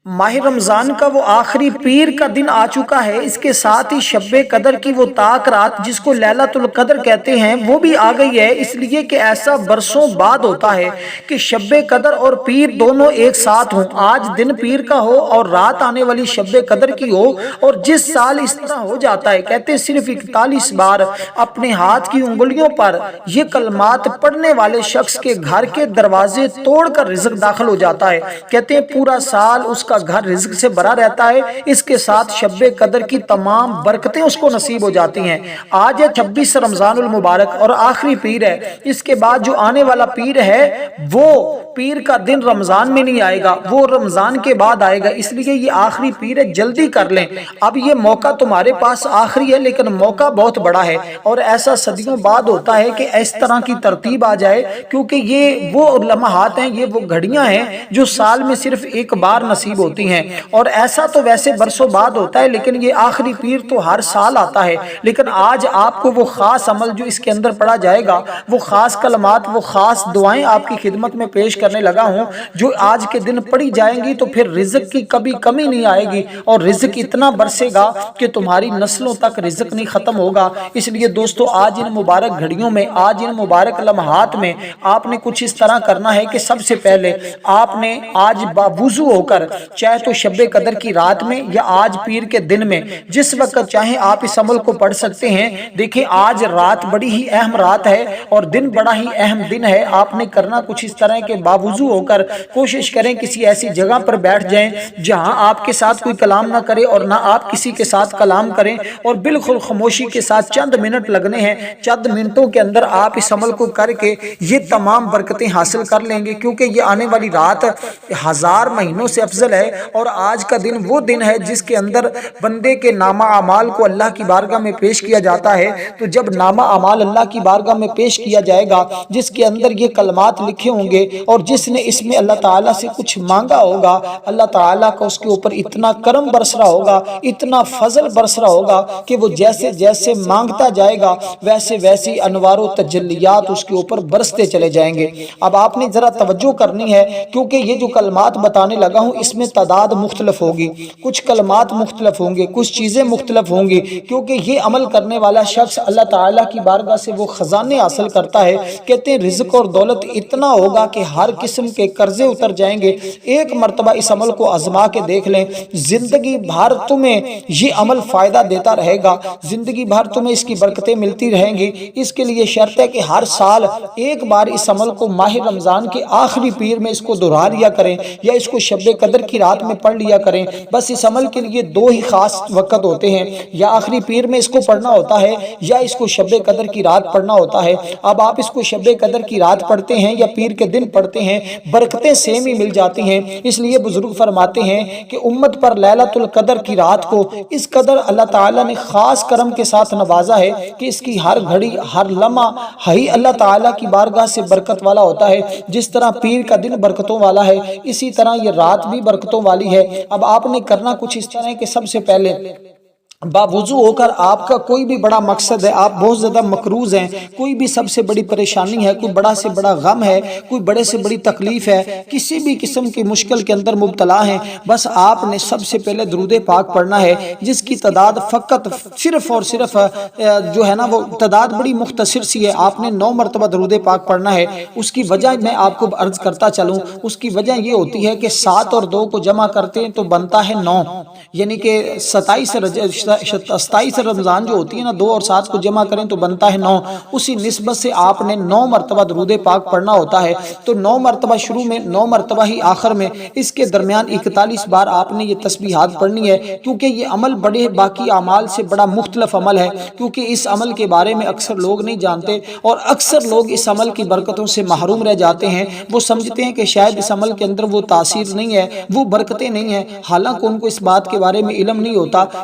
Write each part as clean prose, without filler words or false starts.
ماہ رمضان کا وہ آخری پیر کا دن آ چکا ہے، اس کے ساتھ ہی شب قدر کی وہ تاک رات جس کو لیلۃ القدر کہتے ہیں وہ بھی آ گئی ہے، اس لیے کہ ایسا برسوں بعد ہوتا ہے کہ شب قدر اور پیر دونوں ایک ساتھ ہوں۔ آج دن پیر کا ہو اور رات آنے والی شب قدر کی ہو، اور جس سال اس طرح ہو جاتا ہے، کہتے ہیں صرف 41 بار اپنے ہاتھ کی انگلیوں پر یہ کلمات پڑھنے والے شخص کے گھر کے دروازے توڑ کر رزق داخل ہو جاتا ہے۔ کہتے ہیں پورا سال اس کا گھر رزق سے بھرا رہتا ہے، اس کے ساتھ شب قدر کی تمام برکتیں اس کو نصیب ہو جاتی ہیں۔ آج ہے 26 رمضان المبارک اور آخری پیر ہے، اس کے بعد جو آنے والا پیر ہے وہ پیر کا دن رمضان میں نہیں آئے گا، وہ رمضان کے بعد آئے گا، اس لیے یہ آخری پیر ہے، جلدی کر لیں۔ اب یہ موقع تمہارے پاس آخری ہے لیکن موقع بہت بڑا ہے، اور ایسا صدیوں بعد ہوتا ہے کہ اس طرح کی ترتیب آ جائے، کیونکہ یہ وہ لمحات ہیں، یہ وہ گھڑیاں ہیں جو سال میں صرف ایک بار نصیب ہوتی ہیں، اور ایسا تو ویسے برسوں بعد ہوتا ہے لیکن یہ آخری پیر تو ہر سال آتا ہے۔ لیکن آج آپ کو وہ خاص عمل جو اس کے اندر پڑھا جائے گا، وہ خاص کلمات، وہ خاص دعائیں آپ کی خدمت میں پیش کرنے لگا ہوں، جو آج کے دن پڑھی جائیں گی تو پھر رزق کی کبھی کمی نہیں آئے گی، اور رزق اتنا برسے گا کہ تمہاری نسلوں تک رزق نہیں ختم ہوگا۔ اس لیے دوستو آج ان مبارک گھڑیوں میں، آج ان مبارک لمحات میں آپ نے کچھ اس طرح کرنا ہے کہ سب سے پہلے آپ نے آج باوضو ہو کر، چاہے تو شب قدر کی رات میں یا آج پیر کے دن میں، جس وقت چاہیں آپ اس عمل کو پڑھ سکتے ہیں۔ دیکھیں آج رات بڑی ہی اہم رات ہے اور دن بڑا ہی اہم دن ہے۔ آپ نے کرنا کچھ اس طرح کے باوضو ہو کر کوشش کریں کسی ایسی جگہ پر بیٹھ جائیں جہاں آپ کے ساتھ کوئی کلام نہ کرے اور نہ آپ کسی کے ساتھ کلام کریں، اور بالکل خاموشی کے ساتھ چند منٹ لگنے ہیں، چند منٹوں کے اندر آپ اس عمل کو کر کے یہ تمام برکتیں حاصل کر لیں گے، کیونکہ یہ آنے والی رات 1000 مہینوں سے افضل ہے، اور آج کا دن وہ دن ہے جس کے اندر بندے کے نامہ اعمال کو اللہ کی بارگاہ میں پیش کیا جاتا ہے۔ تو جب نامہ اعمال اللہ کی بارگاہ میں پیش کیا جائے گا، جس کے اندر یہ کلمات لکھے ہوں گے، اور جس نے اس میں اللہ تعالیٰ سے کچھ مانگا ہوگا، اللہ تعالیٰ کا اس کے اوپر اتنا کرم برس رہا ہوگا، اتنا فضل برس رہا ہوگا کہ وہ جیسے جیسے مانگتا جائے گا ویسے ویسے انوار و تجلیات اس کے اوپر برستے چلے جائیں گے۔ اب آپ نے ذرا توجہ کرنی ہے، کیونکہ یہ جو کلمات بتانے لگا ہوں اس میں تعداد مختلف ہوگی، کچھ کلمات مختلف ہوں گے، کچھ چیزیں مختلف ہوں گی، کیونکہ یہ عمل کرنے والا شخص اللہ تعالیٰ کی بارگاہ سے وہ خزانے حاصل کرتا ہے۔ کہتے ہیں رزق اور دولت اتنا ہوگا کہ ہر قسم کے قرضے اتر جائیں گے۔ ایک مرتبہ اس عمل کو آزما کے دیکھ لیں، زندگی بھر تمہیں یہ عمل فائدہ دیتا رہے گا، زندگی بھر تمہیں اس کی برکتیں ملتی رہیں گی۔ اس کے لیے شرط ہے کہ ہر سال ایک بار اس عمل کو ماہ رمضان کے آخری پیر میں اس کو دہرا لیا کریں، یا اس کو شب قدر کی رات میں پڑھ لیا کریں۔ بس اس عمل کے لیے دو ہی خاص وقت ہوتے ہیں، یا آخری پیر میں اس کو پڑھنا ہوتا ہے یا اس کو شب قدر کی رات پڑھنا ہوتا ہے۔ اب آپ اس کو شب قدر کی رات پڑھتے ہیں یا پیر کے دن پڑھتے ہیں، برکتیں سیم ہی مل جاتی ہیں۔ اس لیے بزرگ فرماتے ہیں کہ امت پر لیلۃ القدر کی رات کو اس قدر اللہ تعالیٰ نے خاص کرم کے ساتھ نوازا ہے کہ اس کی ہر گھڑی، ہر لمحہ ہی اللہ تعالیٰ کی بارگاہ سے برکت والا ہوتا ہے۔ جس طرح پیر کا دن برکتوں والا ہے، اسی طرح یہ رات بھی برکتوں والی ہے۔ اب آپ نے کرنا کچھ اس طرح ہے کہ سب سے پہلے باوضو ہو کر، آپ کا کوئی بھی بڑا مقصد ہے، آپ بہت زیادہ مقروض ہیں، کوئی بھی سب سے بڑی پریشانی ہے، کوئی بڑا سے بڑا غم ہے، کوئی بڑے سے بڑی تکلیف ہے، کسی بھی قسم کی مشکل کے اندر مبتلا ہیں، بس آپ نے سب سے پہلے درود پاک پڑھنا ہے، جس کی تعداد فقط صرف اور صرف جو ہے نا وہ تعداد بڑی مختصر سی ہے۔ آپ نے 9 مرتبہ درود پاک پڑھنا ہے۔ اس کی وجہ میں آپ کو عرض کرتا چلوں، اس کی وجہ یہ ہوتی ہے کہ 7 اور 2 کو جمع کرتے ہیں تو بنتا ہے 9، یعنی کہ 27 رمضان جو ہوتی ہے نا، 2 اور 7 کو جمع کریں تو بنتا ہے 9۔ اسی نسبت سے آپ نے 9 مرتبہ درود پاک پڑھنا ہوتا ہے۔ تو 9 مرتبہ شروع میں، 9 مرتبہ ہی آخر میں، اس کے درمیان 41 بار آپ نے یہ تسبیحات پڑھنی ہے، کیونکہ یہ عمل بڑے باقی اعمال سے بڑا مختلف عمل ہے، کیونکہ اس عمل کے بارے میں اکثر لوگ نہیں جانتے، اور اکثر لوگ اس عمل کی برکتوں سے محروم رہ جاتے ہیں۔ وہ سمجھتے ہیں کہ شاید اس عمل کے اندر وہ تاثیر نہیں ہے، وہ برکتیں نہیں ہیں، حالانکہ ان کو اس بات کے بارے میں علم نہیں ہوتا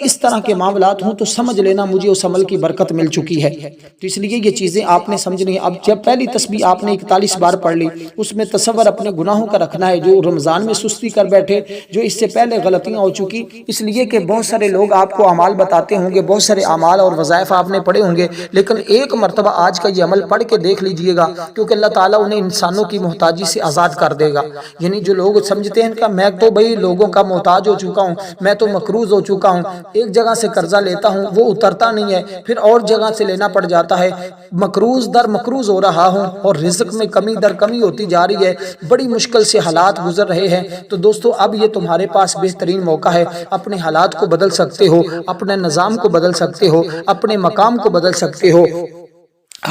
اس طرح کے معاملات ہوں تو سمجھ لینا مجھے اس عمل کی برکت مل چکی ہے۔ تو اس لیے یہ چیزیں آپ نے سمجھنی ہے۔ اب جب پہلی تسبیح آپ نے 41 بار پڑھ لی، اس میں تصور اپنے گناہوں کا رکھنا ہے، جو رمضان میں سستی کر بیٹھے، جو اس سے پہلے غلطیاں ہو چکی، اس لیے کہ بہت سارے لوگ آپ کو اعمال بتاتے ہوں گے، بہت سارے اعمال اور وظائف آپ نے پڑھے ہوں گے، لیکن ایک مرتبہ آج کا یہ عمل پڑھ کے دیکھ لیجئے گا، کیونکہ اللہ تعالیٰ انہیں انسانوں کی محتاجی سے آزاد کر دے گا۔ یعنی جو لوگ سمجھتے ہیں کہ میں تو بھئی لوگوں کا محتاج ہو چکا ہوں، میں تو مقروض ہو چکا ہوں، ایک جگہ سے قرضہ لیتا ہوں وہ اترتا نہیں ہے، پھر اور جگہ سے لینا پڑ جاتا ہے، مقروض در مقروض ہو رہا ہوں اور رزق میں کمی در کمی ہوتی جا رہی ہے، بڑی مشکل سے حالات گزر رہے ہیں۔ تو دوستو اب یہ تمہارے پاس بہترین موقع ہے، اپنے حالات کو بدل سکتے ہو، اپنے نظام کو بدل سکتے ہو، اپنے مقام کو بدل سکتے ہو،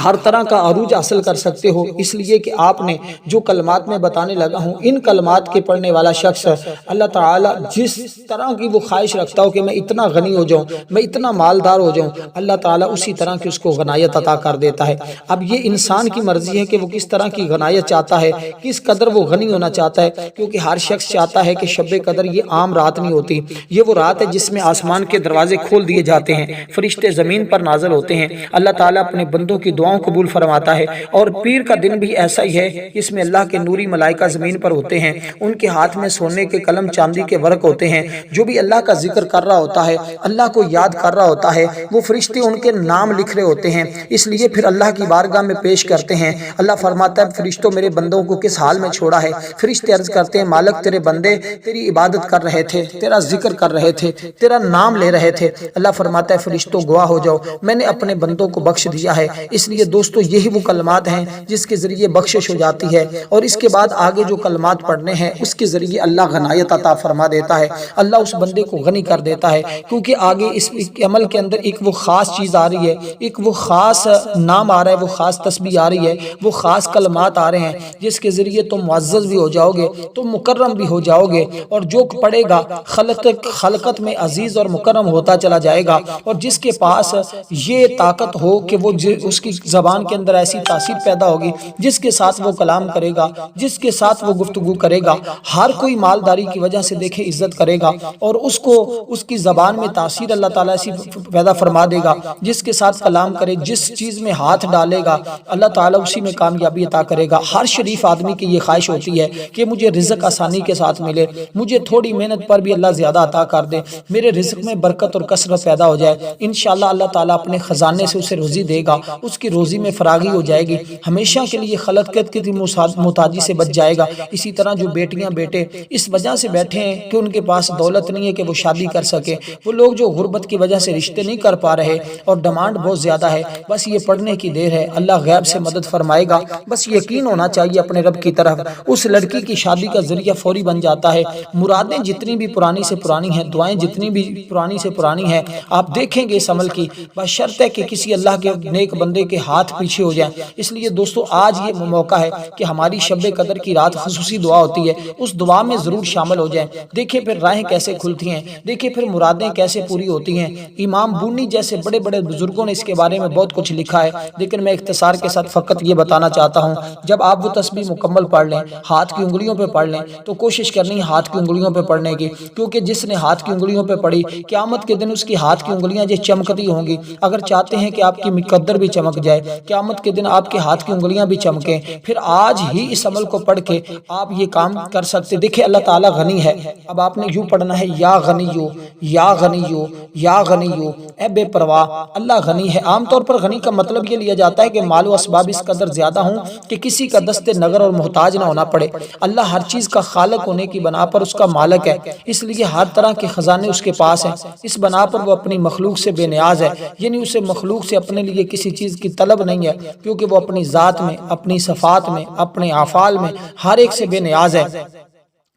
ہر طرح کا عروج حاصل کر سکتے ہو۔ اس لیے کہ آپ نے جو کلمات میں بتانے لگا ہوں، ان کلمات کے پڑھنے والا شخص اللہ تعالیٰ جس طرح کی وہ خواہش رکھتا ہو کہ میں اتنا غنی ہو جاؤں، میں اتنا مالدار ہو جاؤں، اللہ تعالیٰ اسی طرح کی اس کو غنائیت عطا کر دیتا ہے۔ اب یہ انسان کی مرضی ہے کہ وہ کس طرح کی غنائیت چاہتا ہے، کس قدر وہ غنی ہونا چاہتا ہے، کیونکہ ہر شخص چاہتا ہے کہ شب قدر یہ عام رات نہیں ہوتی، یہ وہ رات ہے جس میں آسمان کے دروازے کھول دیے جاتے ہیں، فرشتے زمین پر نازل ہوتے ہیں، اللہ تعالیٰ اپنے بندوں کی دعاؤں قبول فرماتا ہے۔ اور پیر کا دن بھی ایسا ہی ہے، اس میں اللہ کے نوری ملائکہ زمین پر ہوتے ہیں، ان کے ہاتھ میں سونے کے قلم چاندی کے ورق ہوتے ہیں، جو بھی اللہ کا ذکر کر رہا ہوتا ہے، اللہ کو یاد کر رہا ہوتا ہے، وہ فرشتے ان کے نام لکھ رہے ہوتے ہیں، اس لیے پھر اللہ کی بارگاہ میں پیش کرتے ہیں۔ اللہ فرماتا ہے فرشتوں میرے بندوں کو کس حال میں چھوڑا ہے؟ فرشتے عرض کرتے ہیں مالک تیرے بندے تیری عبادت کر رہے تھے، تیرا ذکر کر رہے تھے، تیرا نام لے رہے تھے۔ اللہ فرماتا ہے فرشتوں گواہ ہو جاؤ، میں نے اپنے بندوں کو بخش دیا ہے۔ اس لیے دوستو یہی وہ کلمات ہیں جس کے ذریعے بخشش ہو جاتی ہے، اور اس کے بعد آگے جو کلمات پڑھنے ہیں اس کے ذریعے اللہ غنائیت عطا فرما دیتا ہے، اللہ اس بندے کو غنی کر دیتا ہے، کیونکہ آگے اس عمل کے اندر ایک وہ خاص چیز آ رہی ہے، ایک وہ خاص نام آ رہا ہے، وہ خاص تسبیح آ رہی ہے، وہ خاص کلمات آ رہے ہیں جس کے ذریعے تم معزز بھی ہو جاؤ گے، تم مکرم بھی ہو جاؤ گے، اور جو پڑھے گا خلقت میں عزیز اور مکرم ہوتا چلا جائے گا۔ اور جس کے پاس یہ طاقت ہو کہ وہ اس کی زبان کے اندر ایسی تاثیر پیدا ہوگی، جس کے ساتھ وہ کلام کرے گا، جس کے ساتھ وہ گفتگو کرے گا، ہر کوئی مالداری کی وجہ سے دیکھے عزت کرے گا، اور اس کو اس کی زبان میں تاثیر اللہ تعالیٰ ایسی پیدا فرما دے گا، جس کے ساتھ کلام کرے، جس چیز میں ہاتھ ڈالے گا اللہ تعالیٰ اسی میں کامیابی عطا کرے گا۔ ہر شریف آدمی کی یہ خواہش ہوتی ہے کہ مجھے رزق آسانی کے ساتھ ملے، مجھے تھوڑی محنت پر بھی اللہ زیادہ عطا کر دے، میرے رزق میں برکت اور کثرت پیدا ہو جائے، انشاءاللہ اللہ تعالیٰ اپنے خزانے سے اسے روزی دے گا، اس کی روزی میں فراغی ہو جائے گی، ہمیشہ کے لیے خلقت کی محتاجی سے بچ جائے گا۔ اسی طرح جو بیٹیاں بیٹے اس وجہ سے بیٹھے ہیں کہ ان کے پاس دولت نہیں ہے کہ وہ شادی کر سکے، وہ لوگ جو غربت کی وجہ سے رشتے نہیں کر پا رہے اور ڈیمانڈ بہت زیادہ ہے، بس یہ پڑھنے کی دیر ہے، اللہ غیب سے مدد فرمائے گا، بس یقین ہونا چاہیے اپنے رب کی طرف، اس لڑکی کی شادی کا ذریعہ فوری بن جاتا ہے۔ مرادیں جتنی بھی پرانی سے پرانی ہیں، دعائیں جتنی بھی پرانی سے پرانی ہیں، آپ دیکھیں گے اس عمل کی، بس شرط ہے کہ کسی اللہ کے نیک بندے کے ہاتھ پیچھے ہو جائیں۔ اس لیے دوستو آج یہ موقع ہے کہ ہماری شب قدر کی رات خصوصی دعا ہوتی ہے، اس دعا میں ضرور شامل ہو جائیں۔ دیکھیں پھر راہیں کیسے کھلتی ہیں، دیکھیں پھر مرادیں کیسے پوری ہوتی ہیں۔ امام بونی جیسے بڑے بڑے بزرگوں نے اس کے بارے میں بہت کچھ لکھا ہے، لیکن میں اختصار کے ساتھ فقط یہ بتانا چاہتا ہوں، جب آپ وہ تسبیح مکمل پڑھ لیں، ہاتھ کی انگلیوں پہ پڑھ لیں، تو کوشش کرنی ہے ہاتھ کی انگلیوں پہ پڑھنے کی، کیونکہ جس نے ہاتھ کی انگلیوں پہ پڑھی قیامت کے دن اس کی ہاتھ کی انگلیاں جو چمکتی ہوں گی۔ اگر چاہتے ہیں کہ آپ کی مقدر بھی چمک جائے، قیامت کے دن آپ کے ہاتھ کی انگلیاں بھی چمکیں، پھر آج ہی اس عمل کو پڑھ کے آپ یہ کام کر سکتے۔ دیکھیں اللہ تعالیٰ غنی ہے، اب آپ نے یوں پڑھنا ہے یا غنیو یا غنیو یا غنیو، اے بے پرواہ اللہ غنی ہے۔ عام طور پر غنی کا مطلب یہ لیا جاتا ہے کہ مال و اسباب اس قدر زیادہ ہوں کہ کسی کا دست نگر اور محتاج نہ ہونا پڑے۔ اللہ ہر چیز کا خالق ہونے کی بنا پر اس کا مالک ہے، اس لیے ہر طرح کے خزانے اس کے پاس ہیں، اس بنا پر وہ اپنی مخلوق سے بے نیاز ہے، یعنی اسے مخلوق سے اپنے لیے کسی چیز کی طلب نہیں ہے، کیونکہ وہ اپنی ذات میں، اپنی صفات میں، اپنے افعال میں ہر ایک سے بے نیاز ہے،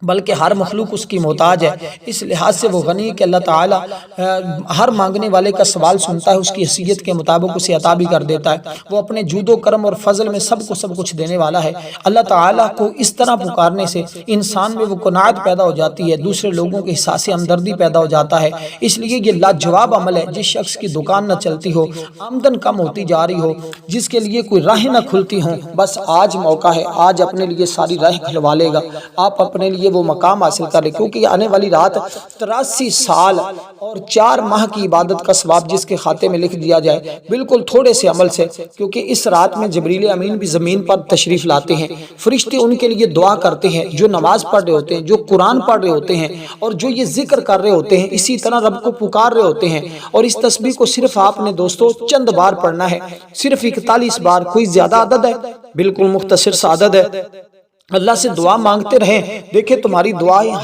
بلکہ ہر مخلوق اس کی محتاج ہے۔ اس لحاظ سے وہ غنی کہ اللہ تعالیٰ ہر مانگنے والے کا سوال سنتا ہے، اس کی حیثیت کے مطابق اسے عطا بھی کر دیتا ہے۔ وہ اپنے جود و کرم اور فضل میں سب کو سب کچھ دینے والا ہے۔ اللہ تعالیٰ کو اس طرح پکارنے سے انسان میں وہ قناعت پیدا ہو جاتی ہے، دوسرے لوگوں کے احساس ہمدردی پیدا ہو جاتا ہے۔ اس لیے یہ لاجواب عمل ہے، جس شخص کی دکان نہ چلتی ہو، آمدن کم ہوتی جا رہی ہو، جس کے لیے کوئی راہیں نہ کھلتی ہوں، بس آج موقع ہے، آج اپنے لیے ساری راہیں کھلوا لے گا۔ آپ اپنے لیے لیے وہ مقام حاصل کر لے، کیونکہ آنے والی رات 83 سال اور 4 ماہ کی عبادت کا ثواب جس کے کھاتے میں لکھ دیا جائے بالکل تھوڑے سے عمل سے، کیونکہ اس رات میں جبریل امین بھی زمین پر تشریف لاتے ہیں، فرشتے ان کے لیے دعا کرتے ہیں، جو نماز پڑھ رہے ہوتے ہیں، جو قرآن پڑھ رہے ہوتے ہیں، اور جو یہ ذکر کر رہے ہوتے ہیں، اسی طرح رب کو پکار رہے ہوتے ہیں۔ اور اس تسبیح کو صرف آپ نے دوستو چند بار پڑھنا ہے، صرف 41 بار، کوئی زیادہ عدد ہے؟ بالکل مختصر سا عدد ہے۔ اللہ سے دعا مانگتے رہیں، دیکھیں تمہاری دعائیں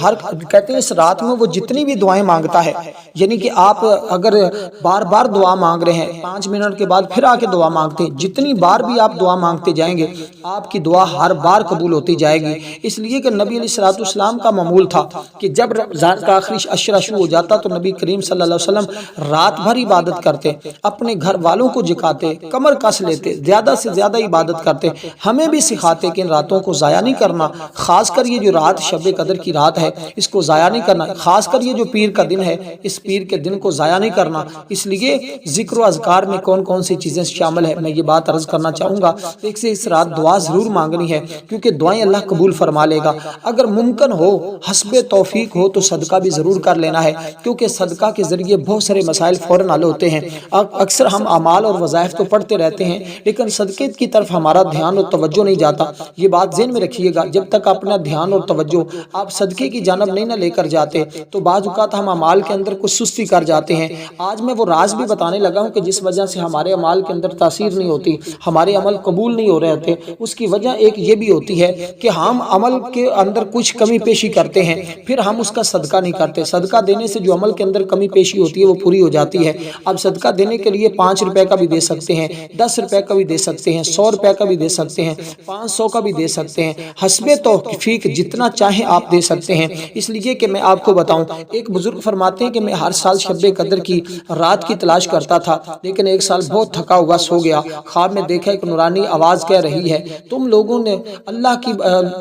کہتے ہیں اس رات میں وہ جتنی بھی دعائیں مانگتا ہے، یعنی کہ آپ اگر بار بار دعا مانگ رہے ہیں، 5 منٹ کے بعد پھر آ کے دعا مانگتے ہیں، جتنی بار بھی آپ دعا مانگتے جائیں گے آپ کی دعا ہر بار قبول ہوتی جائے گی۔ اس لیے کہ نبی علیہ السلام کا معمول تھا کہ جب رمضان کا آخری عشرہ شروع ہو جاتا تو نبی کریم صلی اللہ علیہ وسلم رات بھر عبادت کرتے، اپنے گھر والوں کو جگاتے، کمر کس لیتے، زیادہ سے زیادہ عبادت کرتے، ہمیں بھی سکھاتے کہ ان راتوں کو ضائع نہیں کرنا، خاص کر یہ جو رات شب قدر کی رات ہے اس کو ضائع نہیں کرنا، خاص کر یہ جو پیر کا دن ہے اس پیر کے دن کو ضائع نہیں کرنا۔ اس لیے ذکر و اذکار میں کون کون سی چیزیں شامل ہے میں یہ بات عرض کرنا چاہوں گا۔ ایک سے اس رات دعا ضرور مانگنی ہے، کیونکہ دعائیں اللہ قبول فرما لے گا۔ اگر ممکن ہو، حسب توفیق ہو تو صدقہ بھی ضرور کر لینا ہے، کیونکہ صدقہ کے ذریعے بہت سارے مسائل فوراً حل ہوتے ہیں۔ اکثر ہم اعمال اور وظائف تو پڑھتے رہتے ہیں لیکن صدقے کی طرف ہمارا دھیان اور توجہ نہیں جاتا۔ یہ بات ذہن میں رکھیے گا، جب تک اپنا دھیان اور توجہ آپ صدقے کی جانب نہیں نہ لے کر جاتے تو بعض اوقات ہم اعمال کے اندر کچھ سستی کر جاتے ہیں۔ آج میں وہ راز بھی بتانے لگا ہوں کہ جس وجہ سے ہمارے اعمال کے اندر تاثیر نہیں ہوتی، ہمارے عمل قبول نہیں ہو رہے ہوتے، اس کی وجہ ایک یہ بھی ہوتی ہے کہ ہم عمل کے اندر کچھ کمی پیشی کرتے ہیں، پھر ہم اس کا صدقہ نہیں کرتے۔ صدقہ دینے سے جو عمل کے اندر کمی پیشی ہوتی ہے وہ پوری ہو جاتی ہے۔ اب صدقہ دینے کے لیے 5 روپے کا بھی دے سکتے ہیں، 10 روپے کا بھی دے سکتے ہیں، 100 روپے کا بھی دے سکتے ہیں، 500 کا بھی دے سکتے ہیں، حسب توفیق جتنا چاہیں آپ دے سکتے ہیں۔ اس لیے کہ میں آپ کو بتاؤں، ایک بزرگ فرماتے ہیں کہ میں ہر سال شب قدر کی رات کی تلاش کرتا تھا، لیکن ایک سال بہت تھکا ہوا سو گیا، خواب میں دیکھا ایک نورانی آواز کہہ رہی ہے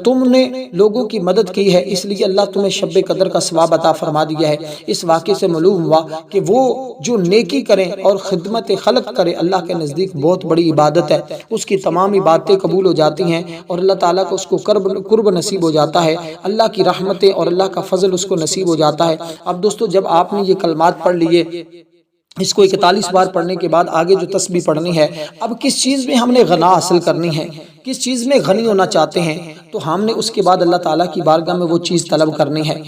تم نے لوگوں کی مدد کی ہے، اس لیے اللہ تمہیں شب قدر کا ثواب عطا فرما دیا ہے۔ اس واقعے سے معلوم ہوا کہ وہ جو نیکی کریں اور خدمت خلق کرے اللہ کے نزدیک بہت بڑی عبادت ہے، اس کی تمام عبادتیں قبول ہو جاتی ہیں اور اللہ تعالیٰ کو اس کو قرب نصیب ہو جاتا ہے، اللہ کی رحمتیں اور اللہ کا فضل اس کو نصیب ہو جاتا ہے۔ اب دوستو جب آپ نے یہ کلمات پڑھ لیے، اس کو 41 بار پڑھنے کے بعد آگے جو تسبیح پڑھنی ہے، اب کس چیز میں ہم نے غنا حاصل کرنی ہے، کس چیز میں غنی ہونا چاہتے ہیں، تو ہم نے اس کے بعد اللہ تعالیٰ کی بارگاہ میں وہ چیز طلب کرنی ہے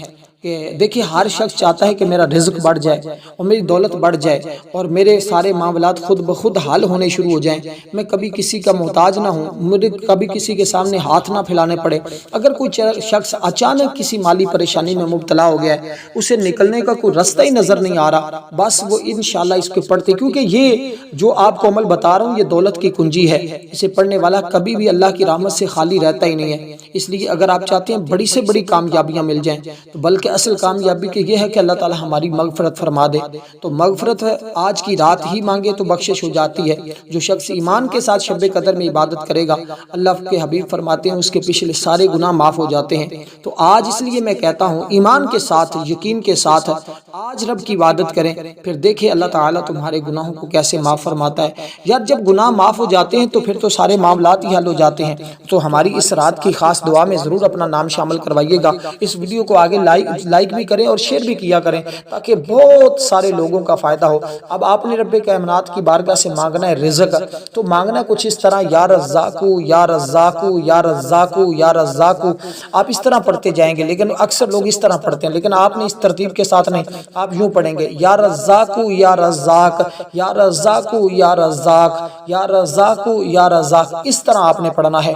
کہ دیکھیں ہر شخص چاہتا ہے کہ میرا رزق بڑھ جائے اور میری دولت بڑھ جائے اور میرے سارے معاملات خود بخود حل ہونے شروع ہو جائیں، میں کبھی کسی کا محتاج نہ ہوں، مجھے کبھی کسی کے سامنے ہاتھ نہ پھیلانے پڑے۔ اگر کوئی شخص اچانک کسی مالی پریشانی میں مبتلا ہو گیا ہے، اسے نکلنے کا کوئی راستہ ہی نظر نہیں آ رہا، بس وہ انشاءاللہ اس کے پڑھتے، کیونکہ یہ جو آپ کو عمل بتا رہا ہوں یہ دولت کی کنجی ہے، اسے پڑھنے والا کبھی بھی اللہ کی رحمت سے خالی رہتا ہی نہیں ہے۔ اس لیے اگر آپ چاہتے ہیں بڑی سے بڑی کامیابیاں مل جائیں تو بلکہ اصل کامیابی کہ یہ ہے کہ اللہ تعالی ہماری مغفرت فرما دے، تو مغفرت آج کی رات ہی مانگے تو بخشش ہو جاتی ہے۔ جو شخص ایمان کے ساتھ شب قدر میں عبادت کرے گا، اللہ کے حبیب فرماتے ہیں اس کے پچھلے سارے گناہ معاف ہو جاتے ہیں۔ تو آج اس لیے میں کہتا ہوں ایمان کے ساتھ، یقین کے ساتھ آج رب کی عبادت کریں، پھر دیکھیں اللہ تعالیٰ تمہارے گناہوں کو کیسے معاف فرماتا ہے۔ یار جب گناہ معاف ہو جاتے ہیں تو پھر تو سارے معاملات ہی حل ہو جاتے ہیں۔ تو ہماری اس رات کی خاص دعا میں ضرور اپنا نام شامل کروائیے گا، اس ویڈیو کو آگے لائک بھی کریں اور شیئر بھی کیا کریں تاکہ بہت سارے لوگوں کا فائدہ ہو۔ اب آپ نے رب کائنات کی بارگاہ سے مانگنا ہے رزق، تو مانگنا کچھ اس طرح یا رزاقو یا رزاقو یا رزاقو یا رزاقو، آپ اس طرح پڑھتے جائیں گے، لیکن اکثر لوگ اس طرح پڑھتے ہیں، لیکن آپ نے اس ترتیب کے ساتھ نہیں، آپ یوں پڑھیں گے یا رزاقو یا رزاق یا رزاقو یا رزاق یا رزاقو یا رزاق، اس طرح آپ نے پڑھنا ہے۔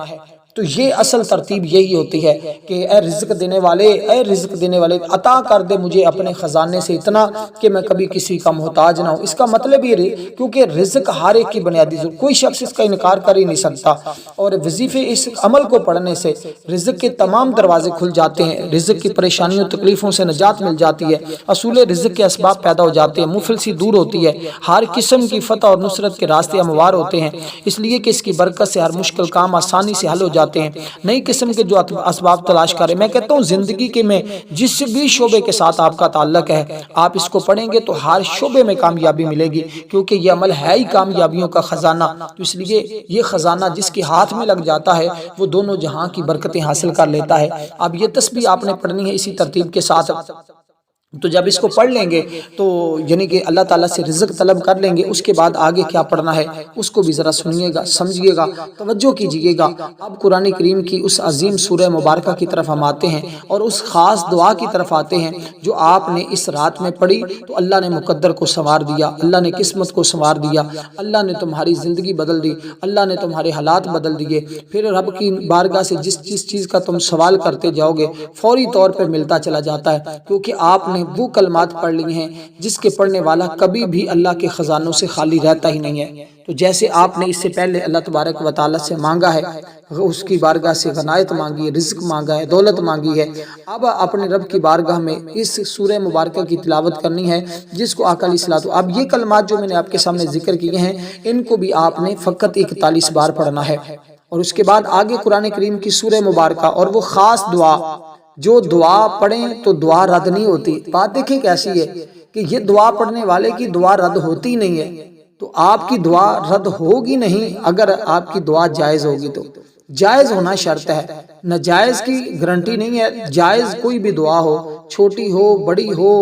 تو یہ اصل ترتیب یہی ہوتی ہے کہ اے رزق دینے والے عطا کر دے مجھے اپنے خزانے سے اتنا کہ میں کبھی کسی کا محتاج نہ ہوں۔ اس کا مطلب یہ کیونکہ رزق ہر ایک کی بنیادی ضرورت، کوئی شخص اس کا انکار کر ہی نہیں سکتا، اور وظیفے اس عمل کو پڑھنے سے رزق کے تمام دروازے کھل جاتے ہیں، رزق کی پریشانیوں تکلیفوں سے نجات مل جاتی ہے، اصول رزق کے اسباب پیدا ہو جاتے ہیں، مفلسی دور ہوتی ہے، ہر قسم کی فتح اور نصرت کے راستے ہموار ہوتے ہیں، اس لیے کہ اس کی برکت سے ہر مشکل کام آسانی سے حل ہو جاتے ہیں، نئی قسم کے جو اسباب تلاش کر رہے ہیں۔ میں کہتا ہوں زندگی کے میں جس بھی شعبے کے ساتھ آپ کا تعلق ہے، آپ اس کو پڑھیں گے تو ہر شعبے میں کامیابی ملے گی، کیونکہ یہ عمل ہے ہی کامیابیوں کا خزانہ۔ تو اس لیے یہ خزانہ جس کے ہاتھ میں لگ جاتا ہے وہ دونوں جہاں کی برکتیں حاصل کر لیتا ہے۔ اب یہ تسبیح آپ نے پڑھنی ہے اسی ترتیب کے ساتھ۔ تو جب اس کو پڑھ لیں گے تو یعنی کہ اللہ تعالیٰ سے رزق طلب کر لیں گے، اس کے بعد آگے کیا پڑھنا ہے اس کو بھی ذرا سنیے گا، سمجھیے گا، توجہ کیجئے گا۔ اب قرآن کریم کی اس عظیم سورہ مبارکہ کی طرف ہم آتے ہیں اور اس خاص دعا کی طرف آتے ہیں جو آپ نے اس رات میں پڑھی تو اللہ نے مقدر کو سنوار دیا، اللہ نے قسمت کو سنوار دیا، اللہ نے تمہاری زندگی بدل دی، اللہ نے تمہارے حالات بدل دیے۔ پھر رب کی بارگاہ سے جس چیز کا تم سوال کرتے جاؤ گے فوری طور پہ ملتا چلا جاتا ہے، کیونکہ آپ نے وہ کلمات پڑھ لی ہیں جس کے پڑھنے والا کبھی بھی اللہ کے خزانوں سے خالی رہتا ہی نہیں ہے۔ تو جیسے آپ نے اس سے پہلے اللہ تبارک و تعالیٰ سے مانگا ہے، اس کی بارگاہ سے غنائمت مانگی ہے، رزق مانگا ہے، دولت مانگی ہے، اب اپنے رب کی بارگاہ میں اس سورہ مبارکہ کی تلاوت کرنی ہے جس کو آقا علیہ الصلوۃ۔ اب یہ کلمات جو میں نے آپ کے سامنے ذکر کیے ہیں ان کو بھی آپ نے فقط 41 بار پڑھنا ہے، اور اس کے بعد آگے قرآن کریم کی سورہ مبارکہ اور وہ خاص دعا، جو دعا پڑھیں تو دعا رد نہیں ہوتی۔ بات دیکھیں کیسی ہے کہ یہ دعا پڑھنے والے کی دعا رد ہوتی نہیں ہے، تو آپ کی دعا رد ہوگی نہیں اگر آپ کی دعا جائز ہوگی تو۔ جائز ہونا شرط ہے، ناجائز کی گارنٹی نہیں ہے۔ جائز کوئی بھی دعا ہو، چھوٹی ہو بڑی ہو،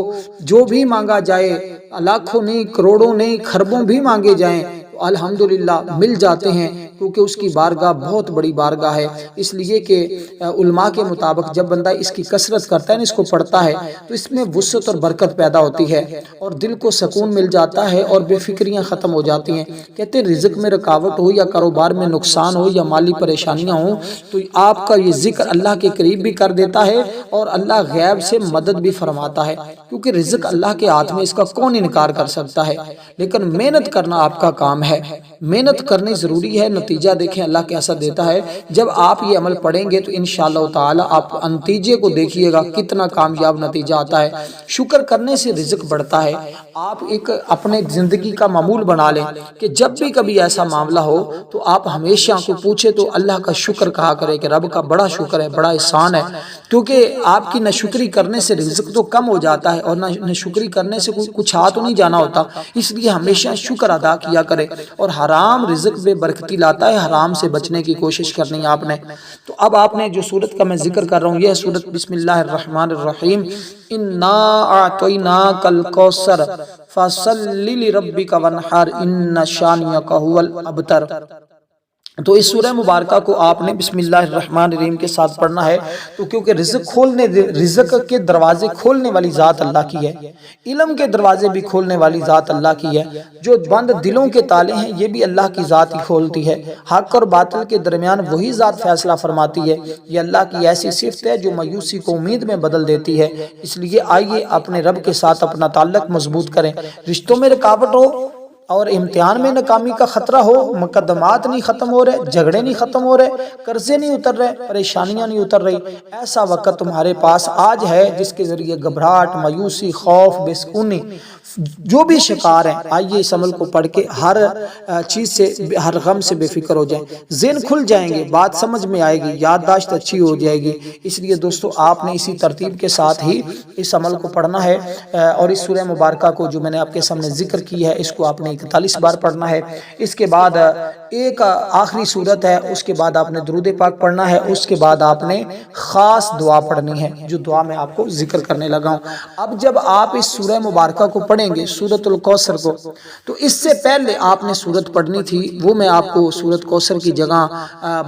جو بھی مانگا جائے، لاکھوں نہیں کروڑوں نہیں خربوں بھی مانگے جائیں تو الحمدللہ مل جاتے ہیں، کیونکہ اس کی بارگاہ بہت بڑی بارگاہ ہے۔ اس لیے کہ علماء کے مطابق جب بندہ اس کی کثرت کرتا ہے، اس کو پڑھتا ہے تو اس میں وسعت اور برکت پیدا ہوتی ہے اور دل کو سکون مل جاتا ہے اور بے فکریاں ختم ہو جاتی ہیں۔ کہتے ہیں رزق میں رکاوٹ ہو یا کاروبار میں نقصان ہو یا مالی پریشانیاں ہوں تو آپ کا یہ ذکر اللہ کے قریب بھی کر دیتا ہے اور اللہ غیب سے مدد بھی فرماتا ہے، کیونکہ رزق اللہ کے ہاتھ میں، اس کا کون انکار کر سکتا ہے۔ لیکن محنت کرنا آپ کا کام ہے، محنت کرنی ضروری ہے۔ نتیجہ دیکھیں اللہ کیسا دیتا ہے، جب آپ یہ عمل پڑھیں گے تو انشاءاللہ تعالی آپ نتیجے کو دیکھیے گا کتنا کامیاب نتیجہ آتا ہے۔ شکر کرنے سے رزق بڑھتا ہے۔ آپ ایک اپنے زندگی کا معمول بنا لیں کہ جب بھی کبھی ایسا معاملہ ہو تو آپ ہمیشہ کو پوچھے تو اللہ کا شکر کہا کرے کہ رب کا بڑا شکر ہے، بڑا احسان ہے، کیونکہ آپ کی ناشکری کرنے سے رزق تو کم ہو جاتا ہے اور ناشکری کرنے سے کچھ ہاتھ تو نہیں جانا ہوتا۔ اس لیے ہمیشہ شکر ادا کیا کرے، اور حرام رزق بے برکتی لاتا ہے، حرام سے بچنے کی کوشش کرنی ہے آپ نے۔ تو اب آپ نے جو سورت کا میں ذکر کر رہا ہوں یہ سورت بسم اللہ الرحمن الرحیم، انا اعطیناک الکوثر فصل لربک وانحر ان شانئک ھو الابتر۔ تو اس سورہ مبارکہ کو آپ نے بسم اللہ الرحمن الرحیم کے ساتھ پڑھنا ہے، تو کیونکہ رزق کے دروازے کھولنے والی ذات اللہ کی ہے، علم کے دروازے بھی کھولنے والی ذات اللہ کی ہے، جو بند دلوں کے تالے ہیں یہ بھی اللہ کی ذات ہی کھولتی ہے، حق اور باطل کے درمیان وہی ذات فیصلہ فرماتی ہے۔ یہ اللہ کی ایسی صفت ہے جو مایوسی کو امید میں بدل دیتی ہے۔ اس لیے آئیے اپنے رب کے ساتھ اپنا تعلق مضبوط کریں۔ رشتوں میں رکاوٹ ہو اور امتحان میں ناکامی کا خطرہ ہو، مقدمات نہیں ختم ہو رہے، جھگڑے نہیں ختم ہو رہے، قرضے نہیں اتر رہے، پریشانیاں نہیں اتر رہی، ایسا وقت تمہارے پاس آج ہے جس کے ذریعے گھبراہٹ، مایوسی، خوف، بے سکونی جو بھی شکار ہیں، آئیے اس عمل کو پڑھ کے ہر چیز سے، ہر غم سے بے فکر ہو جائیں، ذہن کھل جائیں گے، بات سمجھ میں آئے گی، یادداشت اچھی ہو جائے گی۔ اس لیے دوستو آپ نے اسی ترتیب کے ساتھ ہی اس عمل کو پڑھنا ہے، اور اس سورہ مبارکہ کو جو میں نے آپ کے سامنے ذکر کی ہے اس کو آپ نے 41 بار پڑھنا ہے۔ اس کے بعد ایک آخری سورت ہے، اس کے بعد آپ نے درود پاک پڑھنا ہے، اس کے بعد آپ نے خاص دعا پڑھنی ہے جو دعا میں آپ کو ذکر کرنے لگا ہوں۔ اب جب آپ اس سورہ مبارکہ کو پڑھیں گے سورۃ الکوثر کو، تو اس سے پہلے آپ نے سورت پڑھنی تھی، وہ میں آپ کو سورۃ کوثر کی جگہ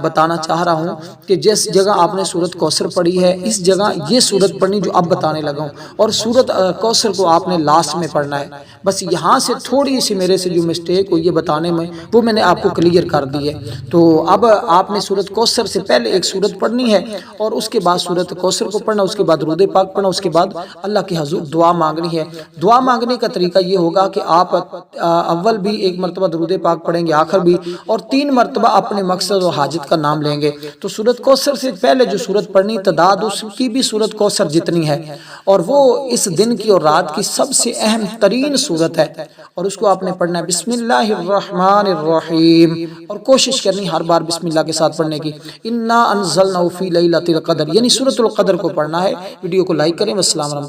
بتانا چاہ رہا ہوں کہ جس جگہ آپ نے سورۃ کوثر پڑھی ہے اس جگہ یہ سورت پڑھنی جو اب بتانے لگا ہوں، اور سورۃ کوثر کو آپ نے لاسٹ میں پڑھنا ہے۔ بس یہاں سے تھوڑی سی میرے سے جو مسٹیک ہوئی ہے بتانے میں وہ میں نے آپ کو کلیئر کر دی ہے۔ تو اب آپ نے سورۃ کوثر سے پہلے ایک سورت پڑھنی ہے اور اس کے بعد سورۃ کوثر کو پڑھنا، اس کے بعد درود پاک پڑھنا، اس کے بعد اللہ کے حضور دعا مانگنی ہے۔ دعا مانگنے کا طریقہ یہ ہوگا کہ آپ اول بھی ایک مرتبہ درود پاک پڑھیں گے، آخر بھی، اور 3 مرتبہ اپنے مقصد و حاجت کا نام لیں گے۔ تو سورۃ کوثر سے پہلے جو سورت پڑھنی تعداد اس کی بھی سورۃ کوثر جتنی ہے، اور وہ اس دن کی اور رات کی سب سے اہم ترین سورت ہے، اور اس کو آپ نے پڑھنا ہے بسم اللہ الرحمن الرحیم اور کوشش کرنی ہر بار بسم اللہ کے ساتھ پڑھنے کی۔ انا انزلناہ فی لیلۃ القدر، یعنی سورۃ القدر کو پڑھنا ہے۔ ویڈیو کو لائک کریں۔ والسلام علیکم۔